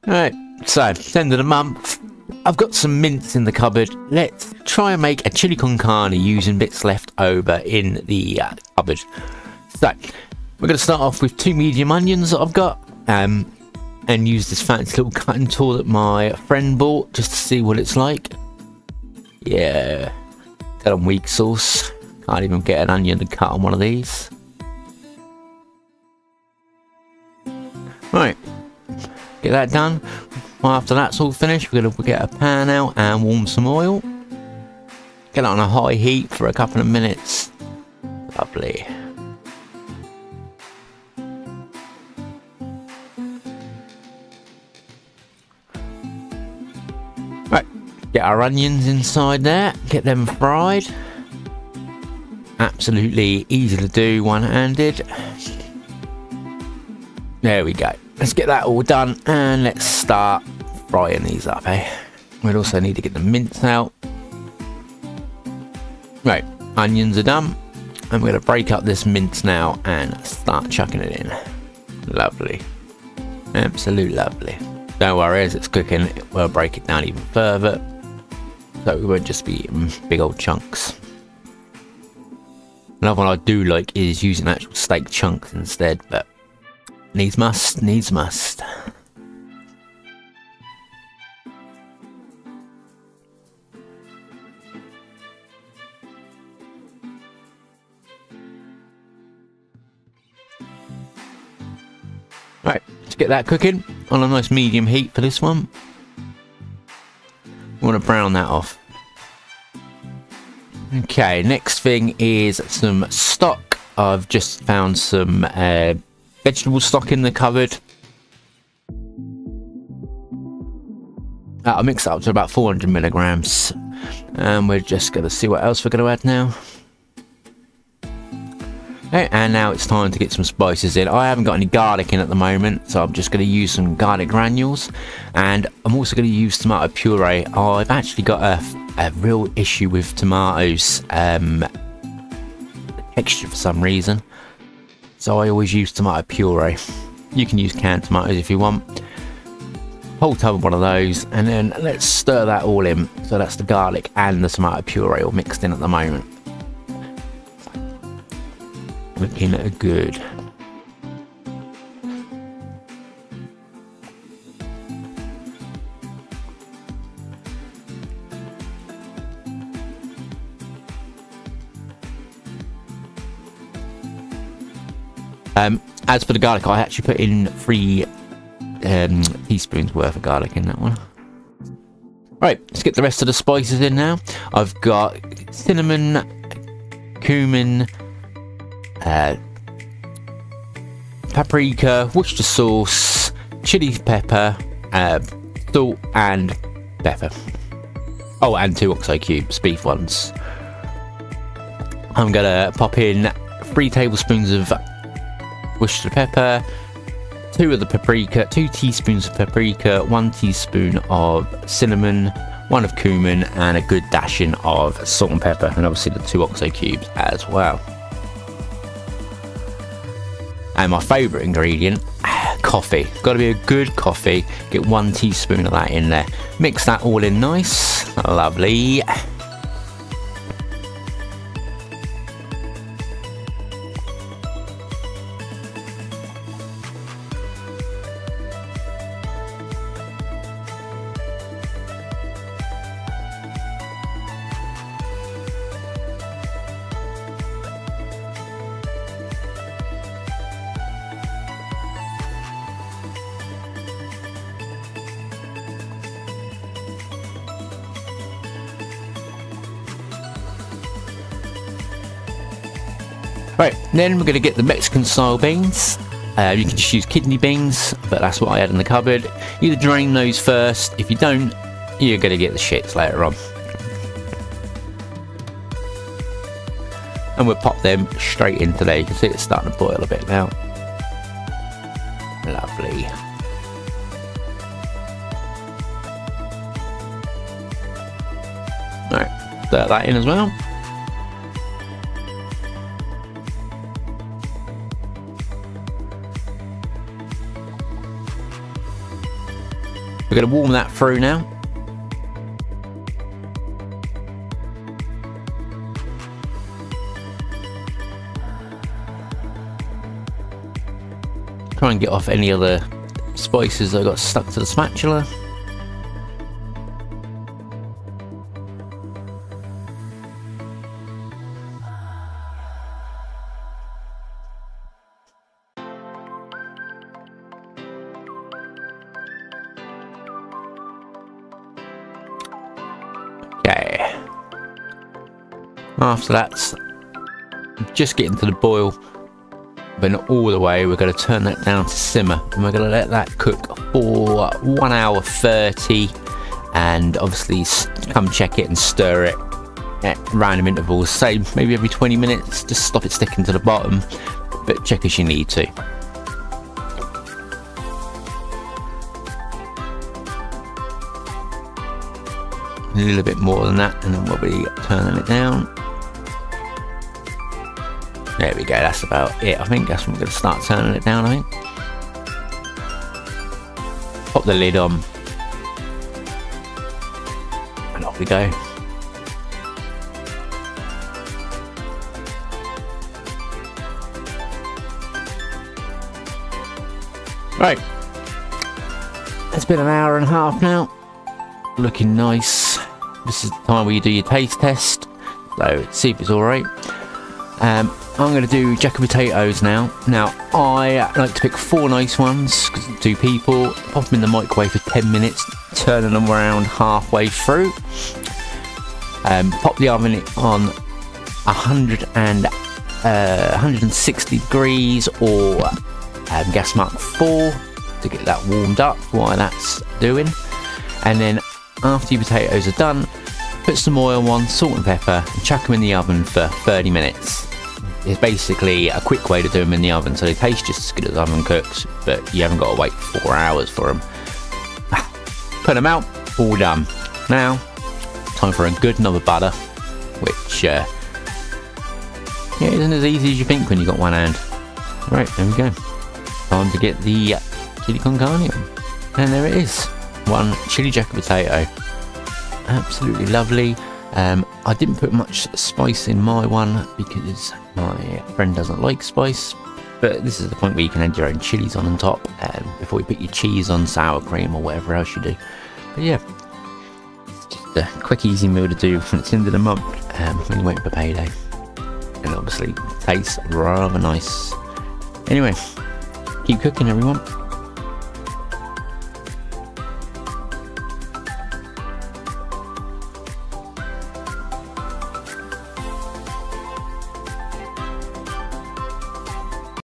Alright, so it's the end of the month. I've got some mince in the cupboard. Let's try and make a chili con carne using bits left over in the cupboard. So, we're going to start off with 2 medium onions that I've got. And use this fancy little cutting tool that my friend bought just to see what it's like. Yeah, got on weak sauce. Can't even get an onion to cut on one of these. Right, get that done. After that's all finished, we're going to get a pan out and warm some oil. Get it on a high heat for a couple of minutes. Lovely. Right, get our onions inside there, get them fried. Absolutely easy to do, one-handed. There we go. Let's get that all done and let's start frying these up, eh? We'll also need to get the mince out. Right, onions are done. And we're going to break up this mince now and start chucking it in. Lovely. Absolute lovely. Don't worry, as it's cooking, we'll break it down even further. So we won't just be eating big old chunks. Another one I do like is using actual steak chunks instead, but needs must, needs must. Right, let's get that cooking on a nice medium heat for this one. We want to brown that off. Okay, next thing is some stock. I've just found some vegetable stock in the cupboard. I'll mix it up to about 400 milligrams. And we're just going to see what else we're going to add now. Okay, and now it's time to get some spices in. I haven't got any garlic in at the moment, so I'm just going to use some garlic granules. And I'm also going to use tomato puree. I've actually got a real issue with tomatoes. Texture for some reason. So I always use tomato puree. You can use canned tomatoes if you want. Whole tub of one of those, and then let's stir that all in. So that's the garlic and the tomato puree all mixed in at the moment. Looking good. As for the garlic, I actually put in 3 teaspoons worth of garlic in that one. Right, let's get the rest of the spices in now. I've got cinnamon, cumin, paprika, Worcester sauce, chili pepper, salt and pepper. Oh, and 2 oxo cubes, beef ones. I'm gonna pop in 3 tablespoons of Worcester pepper, 2 of the paprika, 2 teaspoons of paprika, 1 teaspoon of cinnamon, 1 of cumin, and a good dashing of salt and pepper, and obviously the 2 oxo cubes as well. And my favourite ingredient, coffee. Got to be a good coffee. Get 1 teaspoon of that in there. Mix that all in nice. Lovely. Right, then we're going to get the Mexican style beans. You can just use kidney beans, but that's what I had in the cupboard. Either drain those first. If you don't, you're going to get the shits later on. And we'll pop them straight into there. You can see it's starting to boil a bit now. Lovely. Alright, stir that in as well. We're going to warm that through now. Try and get off any other spices that got stuck to the spatula. Okay. After that's just getting to the boil, but not all the way, we're going to turn that down to simmer, and we're going to let that cook for 1 hour 30, and obviously come check it and stir it at random intervals, say maybe every 20 minutes, just stop it sticking to the bottom, but check as you need to. A little bit more than that, and then we'll be turning it down. There we go, that's about it. I think that's when we're going to start turning it down, I think. Pop the lid on. And off we go. Right. It's been an hour and a half now. Looking nice. This is the time where you do your taste test. So, see if it's alright. I'm going to do jacket potatoes now. Now, I like to pick 4 nice ones, because 2 people, pop them in the microwave for 10 minutes, turning them around halfway through. Pop the oven on 160 degrees or gas mark 4 to get that warmed up while that's doing. And then after your potatoes are done, put some oil on, salt and pepper, and chuck them in the oven for 30 minutes. It's basically a quick way to do them in the oven, so they taste just as good as oven cooked, but you haven't got to wait 4 hours for them. Put them out, all done. Now, time for a good knob of butter, which yeah, isn't as easy as you think when you've got one hand. Right, there we go. Time to get the chili con carne on. And there it is. One chili jacket potato. Absolutely lovely. I didn't put much spice in my one because my friend doesn't like spice, but this is the point where you can add your own chilies on top before you put your cheese on, sour cream or whatever else you do. But yeah, it's just a quick easy meal to do when it's the end of the month when you're waiting for payday, and obviously tastes rather nice. Anyway, keep cooking everyone.